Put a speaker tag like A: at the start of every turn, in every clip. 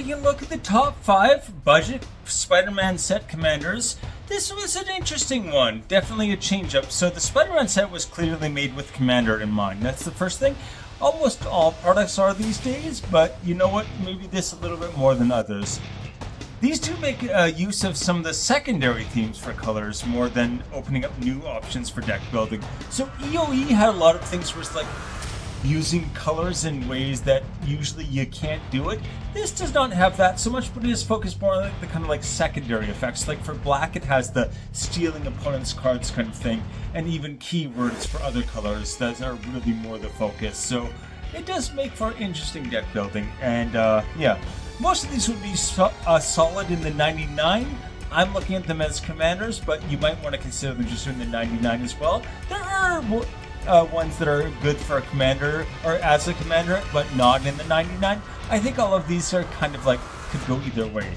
A: taking a look at the top 5 budget Spider-Man set commanders, this was an interesting one. Definitely a change-up. So the Spider-Man set was clearly made with Commander in mind. That's the first thing. Almost all products are these days, but you know what? Maybe this a little bit more than others. These two make use of some of the secondary themes for colors more than opening up new options for deck building. So EOE had a lot of things where it's like using colors in ways that usually you can't do it. This does not have that so much, but it is focused more on the kind of like secondary effects. Like for black, it has the stealing opponent's cards kind of thing, and even keywords for other colors that are really more the focus. So it does make for interesting deck building, and yeah. Most of these would be solid in the 99. I'm looking at them as commanders, but you might want to consider them just in the 99 as well. There are ones that are good for a commander or as a commander, but not in the 99. I think all of these are kind of like could go either way.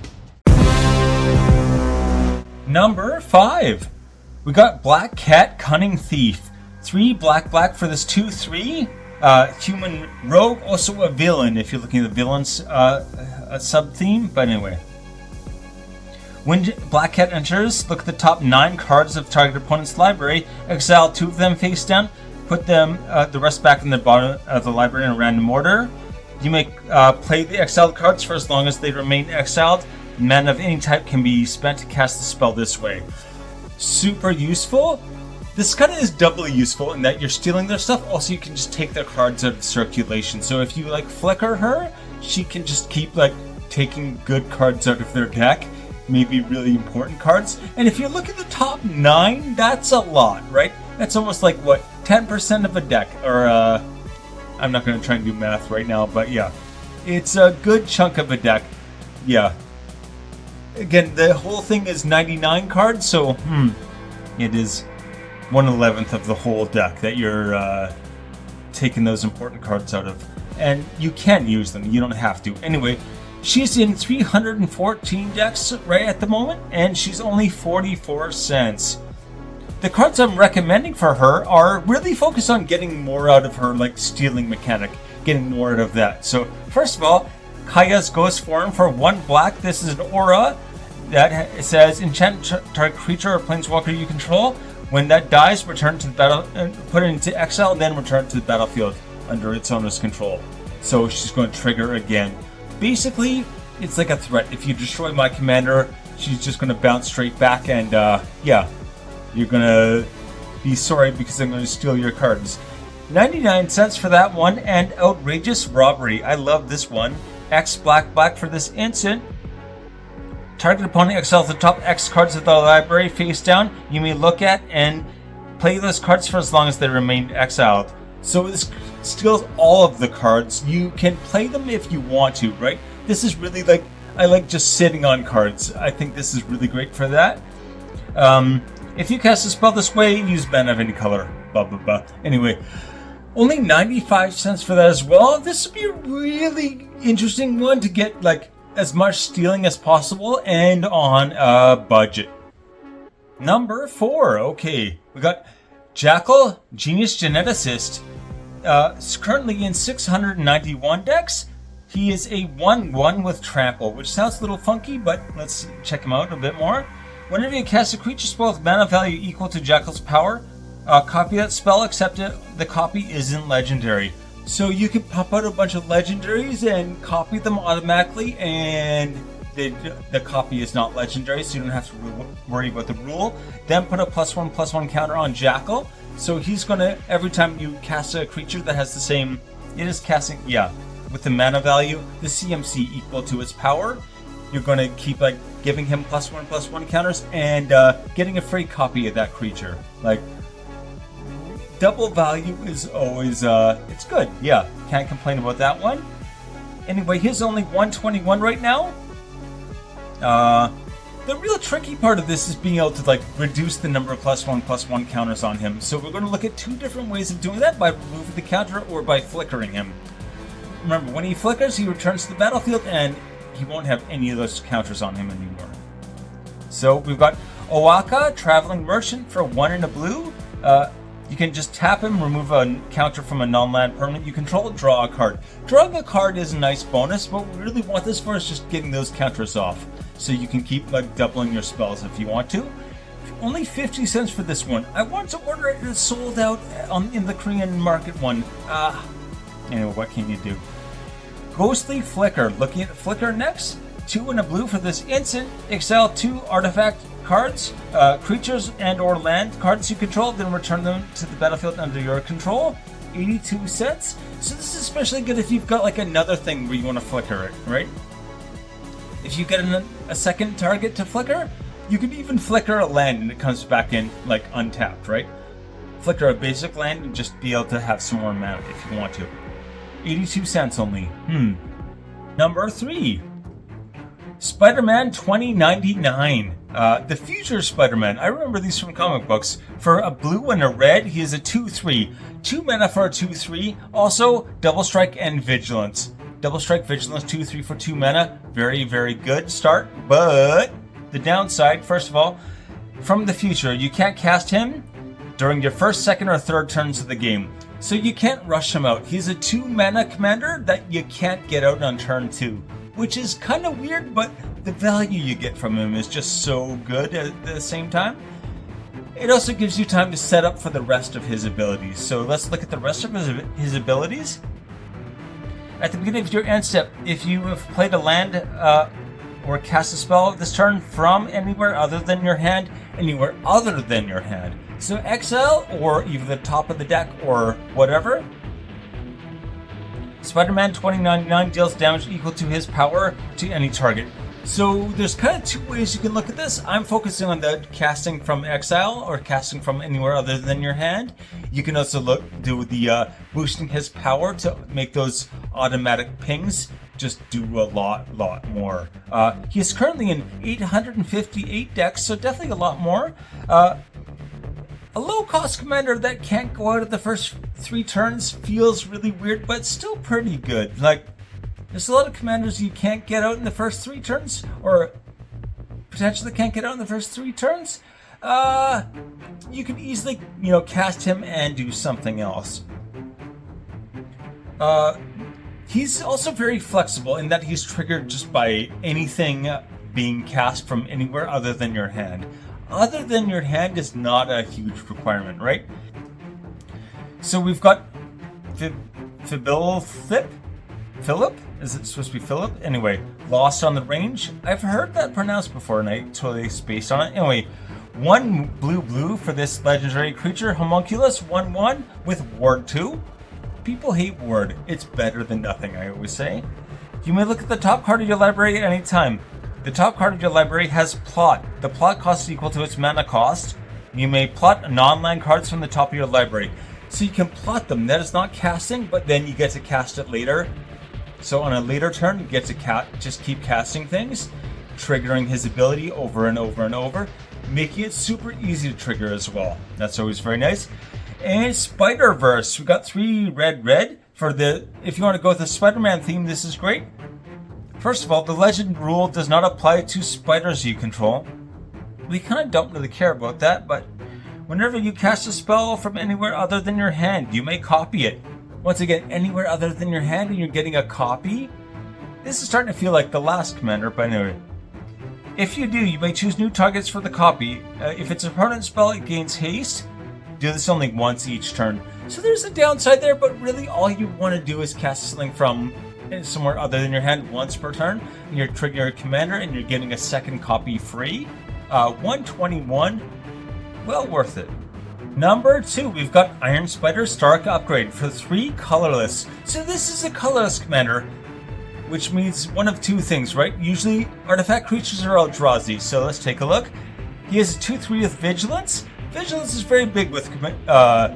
A: Number 5, we got Black Cat Cunning Thief. 3 black for this 2/3. Human rogue, also a villain if you're looking at the villains sub-theme, but anyway. When Black Cat enters, look at the top 9 cards of target opponent's library, exile 2 of them face down, put them the rest back in the bottom of the library in a random order. You may play the exiled cards for as long as they remain exiled. Mana of any type can be spent to cast the spell this way. Super useful. This kind of is doubly useful in that you're stealing their stuff. Also, you can just take their cards out of circulation. So if you like flicker her, she can just keep like taking good cards out of their deck. Maybe really important cards. And if you look at the top 9, that's a lot, right? That's almost like what, 10% of a deck. Or I'm not going to try and do math right now, but yeah, it's a good chunk of a deck. Yeah. Again, the whole thing is 99 cards, so it is 1/11 of the whole deck that you're taking those important cards out of. And you can use them, you don't have to. Anyway, she's in 314 decks right at the moment, and she's only 44 cents. The cards I'm recommending for her are really focused on getting more out of her like stealing mechanic, getting more out of that. So first of all, Kaya's Ghost Form for 1 black. This is an aura that says enchant target creature or planeswalker you control. When that dies, return to the battle, put it into exile, and then return to the battlefield under its owner's control. So she's going to trigger again. Basically, it's like a threat. If you destroy my commander, she's just going to bounce straight back, and yeah, you're going to be sorry because I'm going to steal your cards. 99 cents for that one, and Outrageous Robbery. I love this one. X black for this instant. Target opponent exiles the top X cards of the library face down. You may look at and play those cards for as long as they remain exiled. So this steals all of the cards. You can play them if you want to, right? This is really like, I like just sitting on cards. I think this is really great for that. If you cast a spell this way, use mana of any color. Blah, blah, blah. Anyway, only 95 cents for that as well. This would be a really interesting one to get like as much stealing as possible and on a budget. Number 4. Okay, we got Jackal, Genius Geneticist. Currently in 691 decks. He is a 1/1 with Trample, which sounds a little funky, but let's check him out a bit more. Whenever you cast a creature spell with mana value equal to Jackal's power, copy that spell, except the copy isn't legendary. So you can pop out a bunch of legendaries and copy them automatically, and the copy is not legendary, so you don't have to worry about the rule. Then put a +1/+1 counter on Jackal. So he's gonna, every time you cast a creature that has the same, it is casting, yeah, with the mana value, the CMC equal to its power, you're gonna keep like giving him +1/+1 counters and getting a free copy of that creature. Like, double value is always, it's good. Yeah, can't complain about that one. Anyway, he's only 121 right now. The real tricky part of this is being able to like reduce the number of +1/+1 counters on him. So we're going to look at 2 different ways of doing that, by removing the counter or by flickering him. Remember, when he flickers, he returns to the battlefield and he won't have any of those counters on him anymore. So we've got Oaka, Traveling Merchant for 1 and a blue. You can just tap him, remove a counter from a non-land permanent you control, draw a card. Drawing a card is a nice bonus, but what we really want this for is just getting those counters off. So you can keep like doubling your spells if you want to. Only 50 cents for this one. I want to order it, it's sold out in the Korean market one. Anyway, what can you do? Ghostly Flicker. Looking at Flicker next. 2 and a blue for this instant. Exile 2 artifact cards, creatures and or land cards you control, then return them to the battlefield under your control. 82 cents. So this is especially good if you've got like another thing where you want to flicker it, right? If you get a second target to flicker, you can even flicker a land and it comes back in like untapped, right? Flicker a basic land and just be able to have some more mana if you want to. 82 cents only. Number 3. Spider-Man 2099. The future Spider-Man. I remember these from comic books. For a blue and a red, he is a 2/3. 2 mana for a 2/3. Also, Double Strike and Vigilance. Double Strike, Vigilance, 2/3 for 2 mana. Very, very good start. But the downside, first of all, from the future, you can't cast him during your first, second, or third turns of the game. So you can't rush him out. He's a 2 mana commander that you can't get out on turn 2. Which is kind of weird, but the value you get from him is just so good at the same time. It also gives you time to set up for the rest of his abilities. So let's look at the rest of his abilities. At the beginning of your end step, if you have played a land or cast a spell this turn from anywhere other than your hand, so exile or even the top of the deck or whatever, Spider-Man 2099 deals damage equal to his power to any target. So there's kind of 2 ways you can look at this. I'm focusing on the casting from exile or casting from anywhere other than your hand. You can also do the boosting his power to make those automatic pings just do a lot more. He is currently in 858 decks, so definitely a lot more. A low-cost commander that can't go out of the first 3 turns feels really weird, but still pretty good. Like, there's a lot of commanders you can't get out in the first 3 turns, or potentially can't get out in the first 3 turns. You can easily, cast him and do something else. He's also very flexible in that he's triggered just by anything being cast from anywhere other than your hand. Other than your hand is not a huge requirement, right? So we've got Philip? Is it supposed to be Philip? Anyway, Lost on the Range. I've heard that pronounced before and I totally spaced on it. Anyway, 1 blue for this legendary creature, Homunculus, 1/1 with Ward 2. People hate Ward. It's better than nothing, I always say. You may look at the top card of your library at any time. The top card of your library has Plot. The Plot cost is equal to its mana cost. You may plot non-land cards from the top of your library. So you can plot them. That is not casting, but then you get to cast it later. So on a later turn, you get to just keep casting things, triggering his ability over and over and over, making it super easy to trigger as well. That's always very nice. And Spider-Verse. We got 3 red for the... If you want to go with the Spider-Man theme, this is great. First of all, the legend rule does not apply to spiders you control. We kind of don't really care about that, but whenever you cast a spell from anywhere other than your hand, you may copy it. Once again, anywhere other than your hand and you're getting a copy? This is starting to feel like the last commander, but anyway. If you do, you may choose new targets for the copy. If it's a permanent spell, it gains haste. Do this only once each turn. So there's a downside there, but really all you want to do is cast something from somewhere other than your hand once per turn, and you're triggering your commander and you're getting a second copy free. 121, well worth it. Number 2, we've got Iron Spider Stark Upgrade for 3 colorless. So this is a colorless commander, which means one of 2 things, right? Usually artifact creatures are Eldrazi, so let's take a look. He has a 2/3 with Vigilance. Vigilance is very big with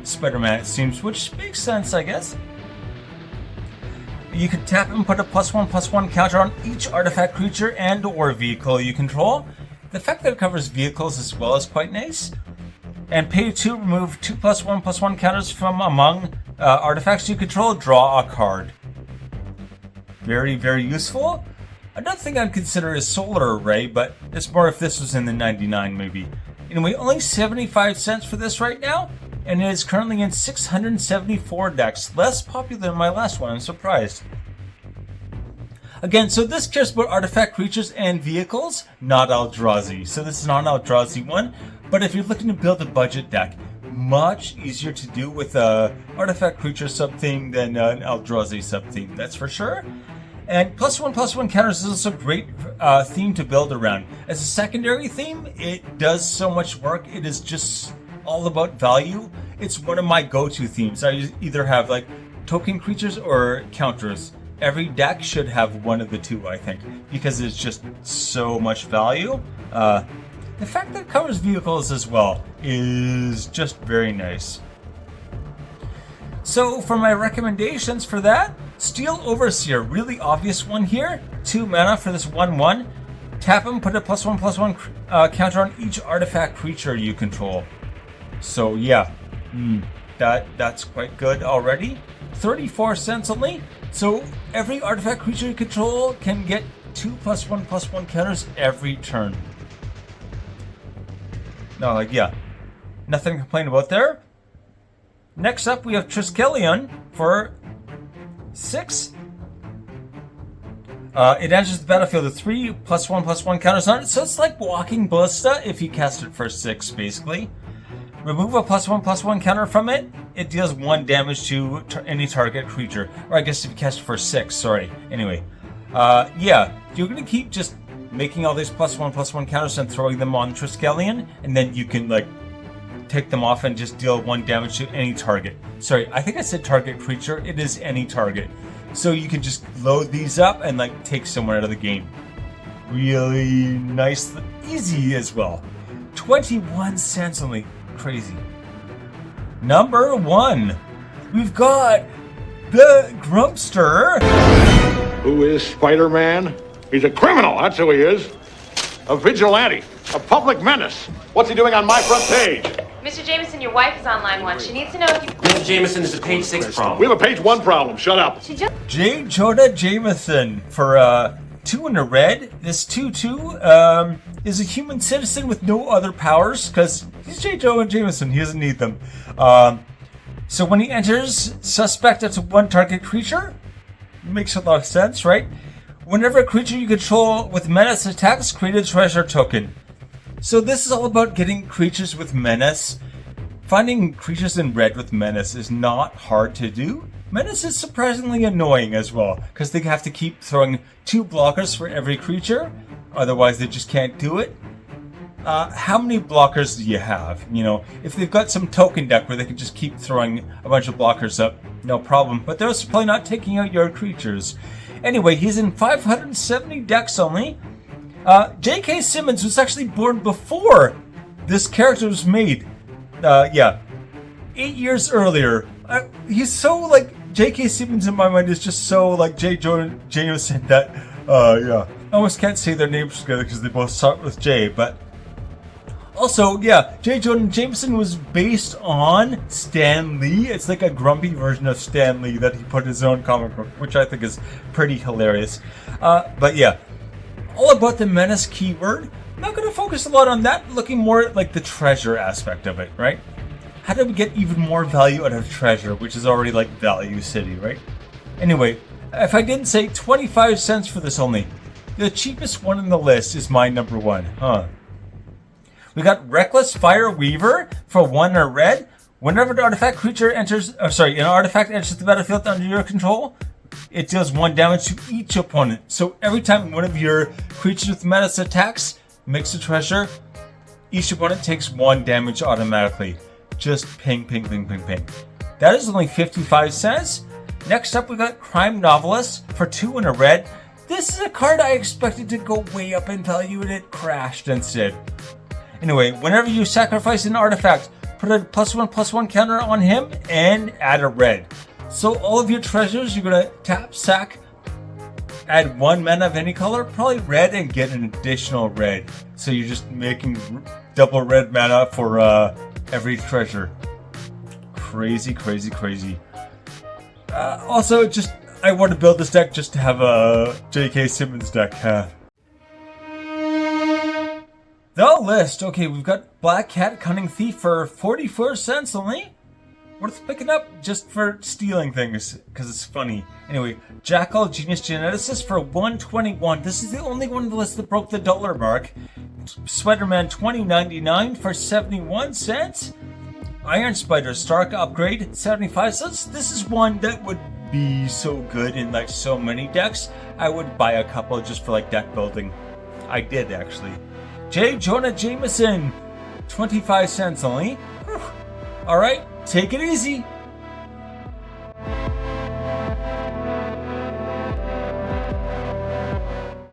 A: Spider-Man, it seems, which makes sense, I guess. You can tap and put a +1/+1 counter on each artifact creature and or vehicle you control. The fact that it covers vehicles as well is quite nice. And pay 2, remove 2 +1/+1 counters from among artifacts you control, draw a card. Very, very useful. Another thing I'd consider is Solar Array, but it's more if this was in the 99 maybe. Anyway, only 75 cents for this right now. and it is currently in 674 decks. Less popular than my last one, I'm surprised. Again, so this cares about artifact creatures and vehicles, not Eldrazi. So this is not an Eldrazi one, but if you're looking to build a budget deck, much easier to do with a artifact creature sub-theme than an Eldrazi sub-theme, that's for sure. And +1/+1 counters is also a great theme to build around. As a secondary theme, it does so much work. It is just all about value. It's one of my go-to themes. I either have like token creatures or counters. Every deck should have one of the two, I think, because it's just so much value. The fact that it covers vehicles as well is just very nice. So for my recommendations for that, Steel Overseer, really obvious one here. 2 mana for this 1/1. Tap him, put a +1/+1 counter on each artifact creature you control. So yeah, that's quite good already. 34 cents only. So every artifact creature you control can get 2 +1/+1 counters every turn. No, like, yeah, nothing to complain about there. Next up, we have Triskelion for 6. It enters the battlefield with 3 +1/+1 counters on it, so it's like Walking Ballista if you cast it for 6, basically. Remove a +1/+1 counter from it, it deals 1 damage to any target creature. Or I guess if you cast it for 6, sorry. Anyway, yeah, you're going to keep just making all these +1/+1 counters and throwing them on Triskelion, and then you can, like, take them off and just deal 1 damage to any target. Sorry, I think I said target creature. It is any target. So you can just load these up and, like, take someone out of the game. Really nice, easy as well. 21 cents only. Crazy. Number 1, we've got the Grumpster.
B: Who is Spider-Man? He's a criminal, that's who he is. A vigilante, a public menace. What's he doing on my front page?
C: Mr. Jameson, your wife is on line 1. She needs to know if you...
D: Mr. Jameson, there's a page 6 problem.
B: We have a page 1 problem, shut up.
A: J. Jonah Jameson for 2 in a red. This 2/2 is a human citizen with no other powers, because he's J. Jonah Jameson, he doesn't need them. So when he enters, suspect up to 1 target creature. Makes a lot of sense, right? Whenever a creature you control with menace attacks, create a treasure token. So this is all about getting creatures with menace. Finding creatures in red with menace is not hard to do. Menace is surprisingly annoying as well, because they have to keep throwing 2 blockers for every creature, otherwise they just can't do it. How many blockers do you have? You know, if they've got some token deck where they can just keep throwing a bunch of blockers up, no problem, but they're probably not taking out your creatures. Anyway, he's in 570 decks only. J.K. Simmons was actually born before this character was made. Yeah, 8 years earlier. He's so, like, J.K. Simmons in my mind is just so, like, J. Jonah Jameson that, yeah. I almost can't say their names together because they both start with J, but... Also, yeah, J. Jonah Jameson was based on Stan Lee. It's like a grumpy version of Stan Lee that he put in his own comic book, which I think is pretty hilarious. But yeah, all about the menace keyword. I'm not going to focus a lot on that, looking more at like the treasure aspect of it, right? How do we get even more value out of treasure, which is already like Value City, right? Anyway, if I didn't say 25 cents for this only, the cheapest one in the list is my number 1, huh? We got Reckless Fire Weaver for 1 in a red. Whenever an artifact creature enters, an artifact enters the battlefield under your control, it deals 1 damage to each opponent. So every time one of your creatures with menace attacks, makes a treasure, each opponent takes 1 damage automatically. Just ping, ping, ping, ping, ping. That is only 55 cents. Next up, we got Crime Novelist for 2 in a red. This is a card I expected to go way up in value, and it crashed instead. Anyway, whenever you sacrifice an artifact, put a +1/+1 counter on him and add a red. So all of your treasures, you're going to tap, sack, add 1 mana of any color, probably red, and get an additional red. So you're just making double red mana for every treasure. Crazy, crazy, crazy. Also, I want to build this deck just to have a J.K. Simmons deck. The list. Okay, we've got Black Cat Cunning Thief for 44 cents only. worth picking up just for stealing things because it's funny. Anyway, Jackal Genius Geneticist for 121. This is the only one on the list that broke the dollar mark. Spider-Man 2099 for 71 cents. Iron Spider Stark Upgrade 75 cents. This is one that would be so good in like so many decks. I would buy a couple just for like deck building. I did actually. J. Jonah Jameson 25 cents only. Whew. All right, take it easy.